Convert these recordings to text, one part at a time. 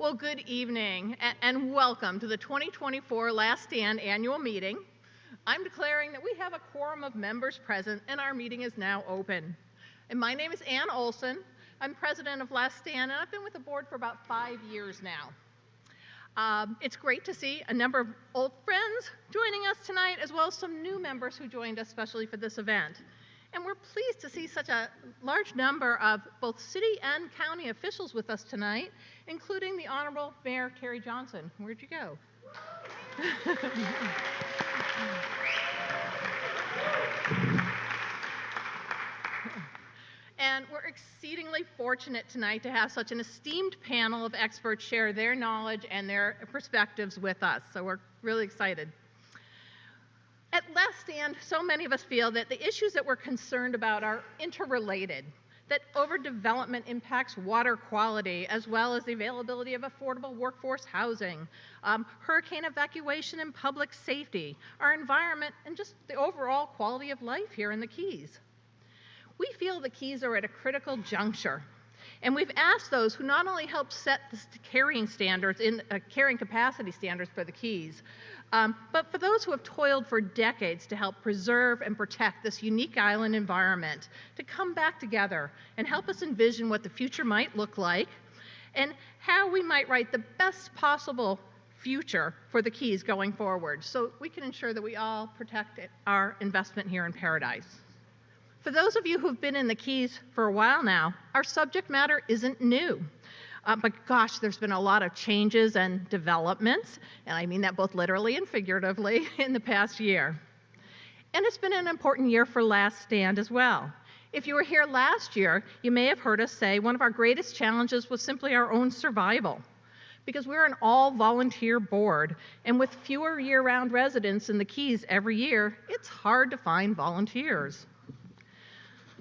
Well, good evening and welcome to the 2024 Last Stand annual meeting. I'm declaring that we have a quorum of members present and our meeting is now open. And my name is Ann Olson. I'm president of Last Stand and I've been with the board for about 5 years now. It's great to see a number of old friends joining us tonight, as well as some new members who joined us especially for this event. And we're pleased to see such a large number of both city and county officials with us tonight, including the Honorable Mayor Terry Johnson. Where'd you go? And we're exceedingly fortunate tonight to have such an esteemed panel of experts share their knowledge and their perspectives with us. So we're really excited. At Last Stand, so many of us feel that the issues that we're concerned about are interrelated, that overdevelopment impacts water quality as well as the availability of affordable workforce housing, hurricane evacuation and public safety, our environment, and just the overall quality of life here in the Keys. We feel the Keys are at a critical juncture, and we've asked those who not only help set the carrying standards in carrying capacity standards for the Keys, but for those who have toiled for decades to help preserve and protect this unique island environment, to come back together and help us envision what the future might look like and how we might write the best possible future for the Keys going forward so we can ensure that we all protect our investment here in Paradise. For those of you who've been in the Keys for a while now, our subject matter isn't new. But gosh, there's been a lot of changes and developments, and I mean that both literally and figuratively, in the past year. And it's been an important year for Last Stand as well. If you were here last year, you may have heard us say one of our greatest challenges was simply our own survival. Because we're an all-volunteer board, and with fewer year-round residents in the Keys every year, it's hard to find volunteers.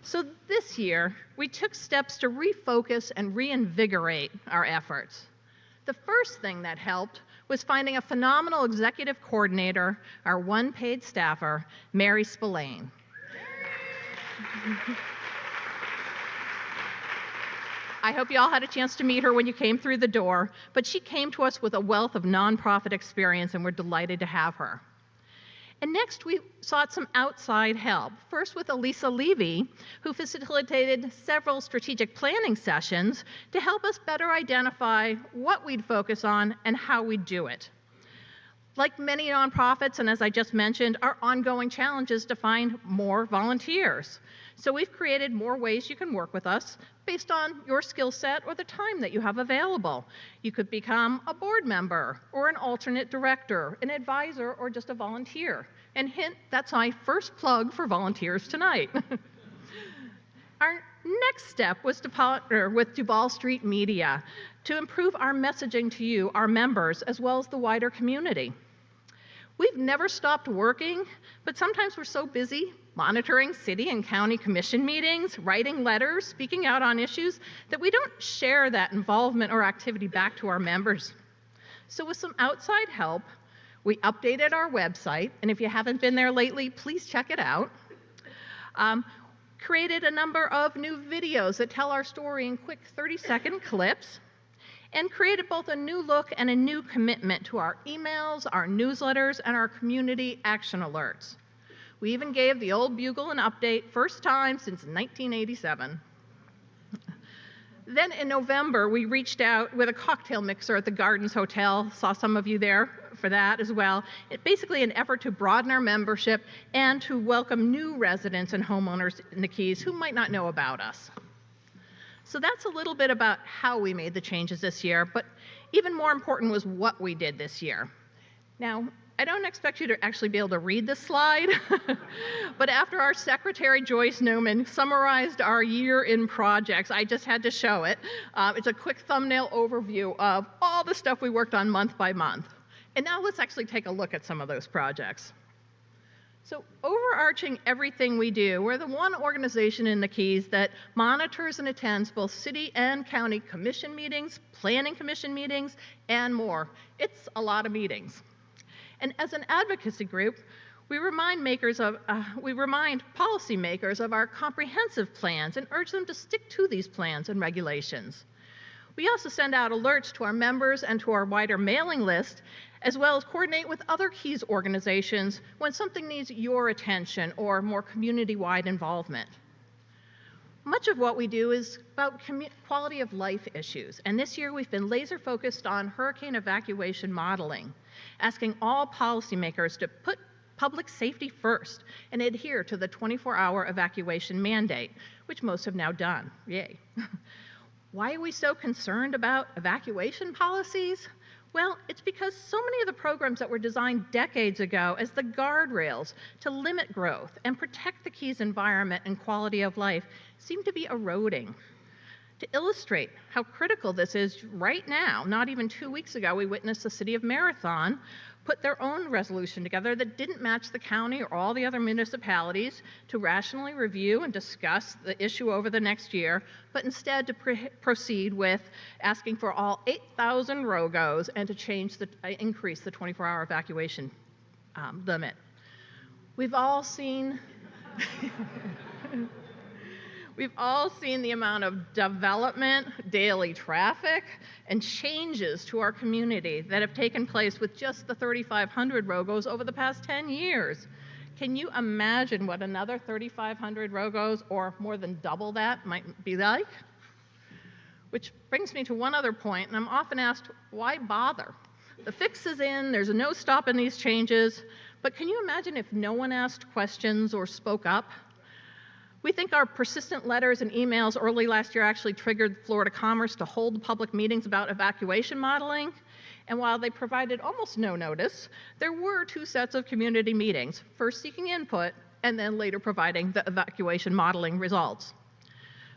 So this year, we took steps to refocus and reinvigorate our efforts. The first thing that helped was finding a phenomenal executive coordinator, our one paid staffer, Mary Spillane. I hope you all had a chance to meet her when you came through the door, but she came to us with a wealth of nonprofit experience, and we're delighted to have her. And next, we sought some outside help, first with Elisa Levy, who facilitated several strategic planning sessions to help us better identify what we'd focus on and how we'd do it. Like many nonprofits, and as I just mentioned, our ongoing challenge is to find more volunteers. So we've created more ways you can work with us based on your skill set or the time that you have available. You could become a board member or an alternate director, an advisor, or just a volunteer. And hint, that's my first plug for volunteers tonight. Our next step was to partner with Duval Street Media to improve our messaging to you, our members, as well as the wider community. We've never stopped working, but sometimes we're so busy monitoring city and county commission meetings, writing letters, speaking out on issues, that we don't share that involvement or activity back to our members. So with some outside help, we updated our website, and if you haven't been there lately, please check it out. Created a number of new videos that tell our story in quick 30-second clips, and created both a new look and a new commitment to our emails, our newsletters, and our community action alerts. We even gave the old Bugle an update, first time since 1987. Then in November, we reached out with a cocktail mixer at the Gardens Hotel, saw some of you there for that as well. Basically an effort to broaden our membership and to welcome new residents and homeowners in the Keys who might not know about us. So that's a little bit about how we made the changes this year, but even more important was what we did this year. Now, I don't expect you to actually be able to read this slide, but after our secretary, Joyce Newman, summarized our year in projects, I just had to show it. It's a quick thumbnail overview of all the stuff we worked on month by month. And now let's actually take a look at some of those projects. So overarching everything we do, we're the one organization in the Keys that monitors and attends both city and county commission meetings, planning commission meetings, and more. It's a lot of meetings. And as an advocacy group, we remind policymakers of our comprehensive plans and urge them to stick to these plans and regulations. We also send out alerts to our members and to our wider mailing list, as well as coordinate with other KEYS organizations when something needs your attention or more community-wide involvement. Much of what we do is about quality of life issues, and this year we've been laser focused on hurricane evacuation modeling, asking all policymakers to put public safety first and adhere to the 24-hour evacuation mandate, which most have now done. Yay. Why are we so concerned about evacuation policies? Well, it's because so many of the programs that were designed decades ago as the guardrails to limit growth and protect the KEYS environment and quality of life seem to be eroding. To illustrate how critical this is right now, not even 2 weeks ago, we witnessed the city of Marathon put their own resolution together that didn't match the county or all the other municipalities to rationally review and discuss the issue over the next year, but instead to proceed with asking for all 8,000 ROGOs and to increase the 24-hour evacuation limit. We've all seen the amount of development, daily traffic, and changes to our community that have taken place with just the 3,500 ROGOs over the past 10 years. Can you imagine what another 3,500 ROGOs or more than double that might be like? Which brings me to one other point, and I'm often asked, why bother? The fix is in, there's no stopping these changes, but can you imagine if no one asked questions or spoke up? We think our persistent letters and emails early last year actually triggered Florida Commerce to hold public meetings about evacuation modeling. And while they provided almost no notice, there were 2 sets of community meetings, first seeking input and then later providing the evacuation modeling results.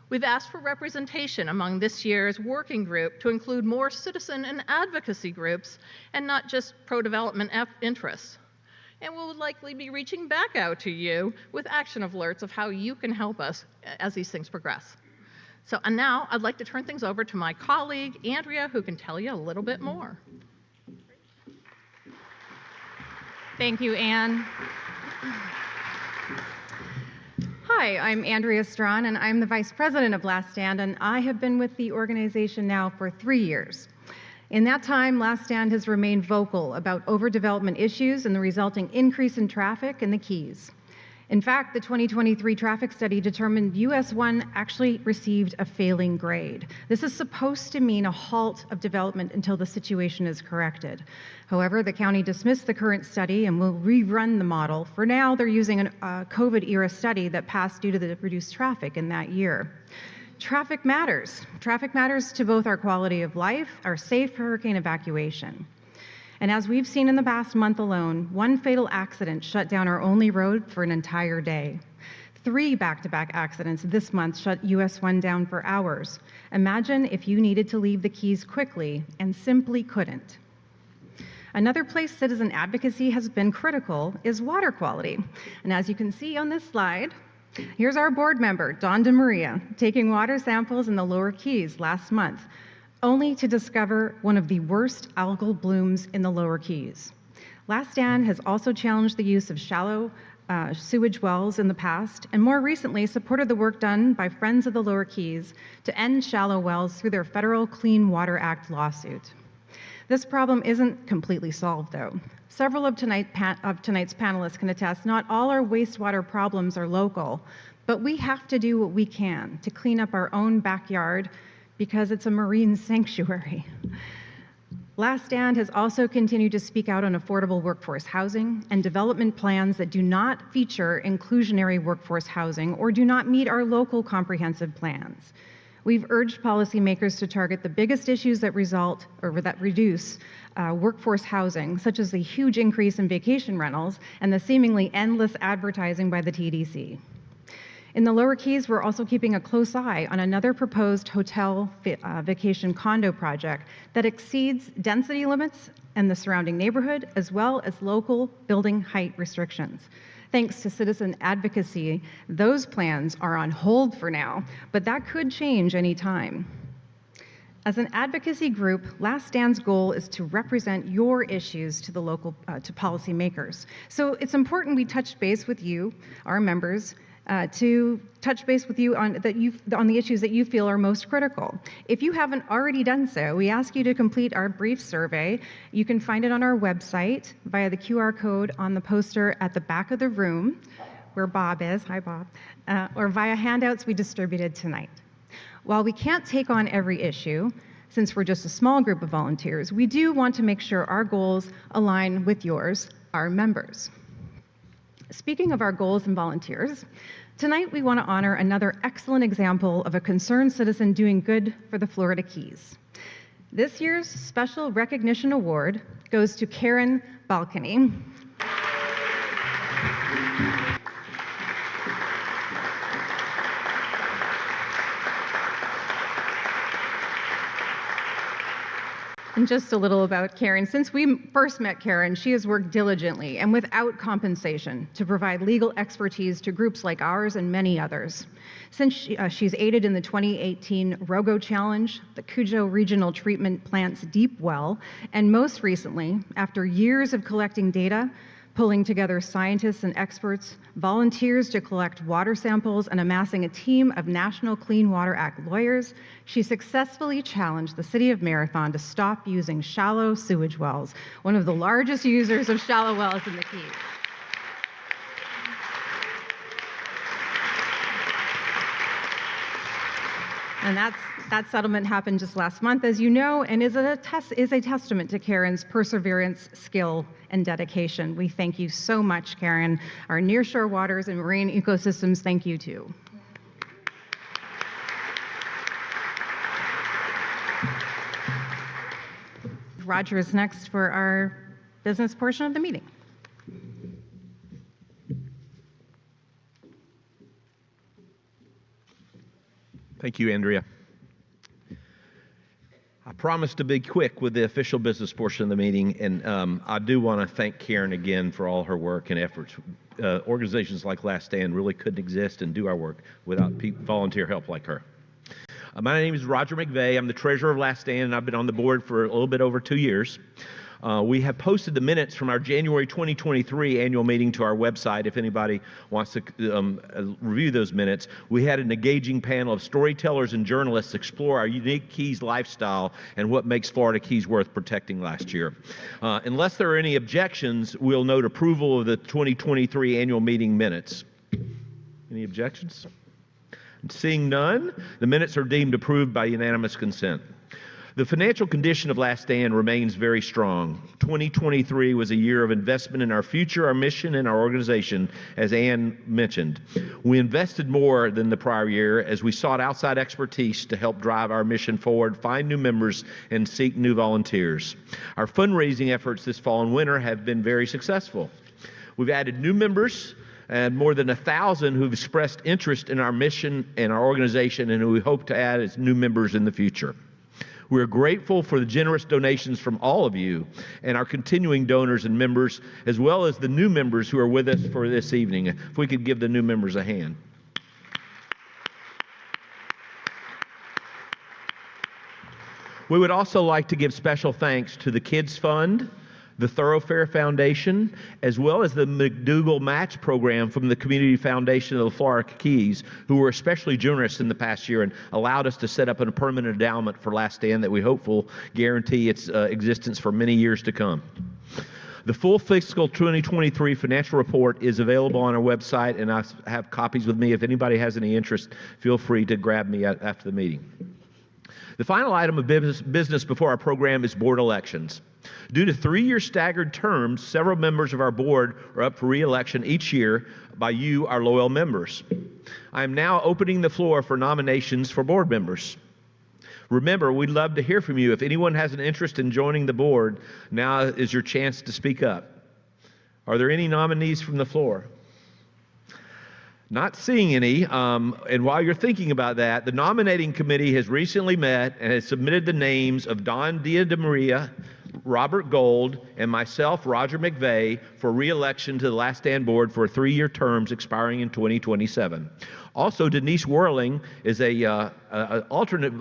We've asked for representation among this year's working group to include more citizen and advocacy groups and not just pro-development interests. And we'll likely be reaching back out to you with action alerts of how you can help us as these things progress. And now I'd like to turn things over to my colleague, Andrea, who can tell you a little bit more. Thank you, Anne. Hi, I'm Andrea Strawn, and I'm the Vice President of Last Stand, and I have been with the organization now for 3 years. In that time, Last Stand has remained vocal about overdevelopment issues and the resulting increase in traffic in the Keys. In fact, the 2023 traffic study determined US 1 actually received a failing grade. This is supposed to mean a halt of development until the situation is corrected. However, the county dismissed the current study and will rerun the model. For now, they're using a COVID-era study that passed due to the reduced traffic in that year. Traffic matters. Traffic matters to both our quality of life, our safe hurricane evacuation. And as we've seen in the past month alone, 1 fatal accident shut down our only road for an entire day. 3 back-to-back accidents this month shut US 1 down for hours. Imagine if you needed to leave the Keys quickly and simply couldn't. Another place citizen advocacy has been critical is water quality. And as you can see on this slide, here's our board member, Dawn DeMaria, taking water samples in the Lower Keys last month, only to discover one of the worst algal blooms in the Lower Keys. Last Stand has also challenged the use of shallow sewage wells in the past, and more recently supported the work done by Friends of the Lower Keys to end shallow wells through their federal Clean Water Act lawsuit. This problem isn't completely solved, though. Several of tonight's panelists can attest not all our wastewater problems are local, but we have to do what we can to clean up our own backyard because it's a marine sanctuary. Last Stand has also continued to speak out on affordable workforce housing and development plans that do not feature inclusionary workforce housing or do not meet our local comprehensive plans. We've urged policymakers to target the biggest issues that reduce workforce housing, such as the huge increase in vacation rentals and the seemingly endless advertising by the TDC. In the Lower Keys, we're also keeping a close eye on another proposed hotel vacation condo project that exceeds density limits and the surrounding neighborhood, as well as local building height restrictions. Thanks to citizen advocacy, those plans are on hold for now, but that could change any time. As an advocacy group, Last Stand's goal is to represent your issues to the local to policymakers. So it's important we touch base with you, our members, to touch base with you on the issues that you feel are most critical. If you haven't already done so, we ask you to complete our brief survey. You can find it on our website via the QR code on the poster at the back of the room where Bob is, hi Bob, or via handouts we distributed tonight. While we can't take on every issue, since we're just a small group of volunteers, we do want to make sure our goals align with yours, our members. Speaking of our goals and volunteers, tonight we want to honor another excellent example of a concerned citizen doing good for the Florida Keys. This year's special recognition award goes to Karen Balcony. And just a little about Karen. Since we first met Karen, she has worked diligently and without compensation to provide legal expertise to groups like ours and many others. Since she's aided in the 2018 Rogo Challenge, the Cujo Regional Treatment Plant's Deep Well, and most recently, after years of collecting data, pulling together scientists and experts, volunteers to collect water samples, and amassing a team of National Clean Water Act lawyers, she successfully challenged the City of Marathon to stop using shallow sewage wells, one of the largest users of shallow wells in the Keys. And that settlement happened just last month, as you know, and is a testament to Karen's perseverance, skill, and dedication. We thank you so much, Karen. Our nearshore waters and marine ecosystems thank you too. Roger is next for our business portion of the meeting. Thank you, Andrea. I promised to be quick with the official business portion of the meeting, and I do want to thank Karen again for all her work and efforts. Organizations like Last Stand really couldn't exist and do our work without volunteer help like her. My name is Roger McVeigh. I'm the treasurer of Last Stand, and I've been on the board for a little bit over 2 years. We have posted the minutes from our January 2023 annual meeting to our website if anybody wants to review those minutes. We had an engaging panel of storytellers and journalists explore our unique Keys lifestyle and what makes Florida Keys worth protecting last year. Unless there are any objections, we'll note approval of the 2023 annual meeting minutes. Any objections? Seeing none, the minutes are deemed approved by unanimous consent. The financial condition of Last Stand remains very strong. 2023 was a year of investment in our future, our mission, and our organization, as Ann mentioned. We invested more than the prior year as we sought outside expertise to help drive our mission forward, find new members, and seek new volunteers. Our fundraising efforts this fall and winter have been very successful. We've added new members and more than 1,000 who've expressed interest in our mission and our organization, and who we hope to add as new members in the future. We're grateful for the generous donations from all of you and our continuing donors and members, as well as the new members who are with us for this evening. If we could give the new members a hand. We would also like to give special thanks to the Kids Fund, the Thoroughfare Foundation, as well as the McDougall Match Program from the Community Foundation of the Florida Keys, who were especially generous in the past year and allowed us to set up a permanent endowment for Last Stand that we hope will guarantee its existence for many years to come. The full fiscal 2023 financial report is available on our website, and I have copies with me. If anybody has any interest, feel free to grab me after the meeting. The final item of business before our program is board elections. Due to 3-year staggered terms, several members of our board are up for re-election each year by you, our loyal members. I am now opening the floor for nominations for board members. Remember, we'd love to hear from you. If anyone has an interest in joining the board, now is your chance to speak up. Are there any nominees from the floor? Not seeing any, and while you're thinking about that, the nominating committee has recently met and has submitted the names of Don Diaz-de-Maria, Robert Gold, and myself, Roger McVeigh, for re-election to the Last Stand board for 3-year terms expiring in 2027. Also, Denise Whirling is an alternate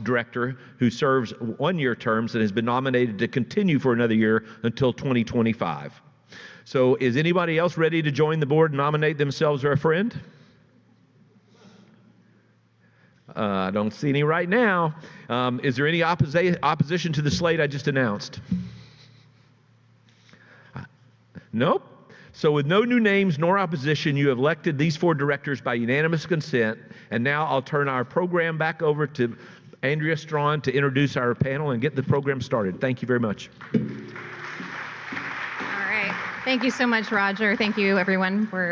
director who serves 1-year terms and has been nominated to continue for another year until 2025. So is anybody else ready to join the board and nominate themselves or a friend? I don't see any right now. Is there any opposition to the slate I just announced? Nope. So with no new names nor opposition, you have elected these 4 directors by unanimous consent. And now I'll turn our program back over to Andrea Strawn to introduce our panel and get the program started. Thank you very much. All right. Thank you so much, Roger. Thank you, everyone, for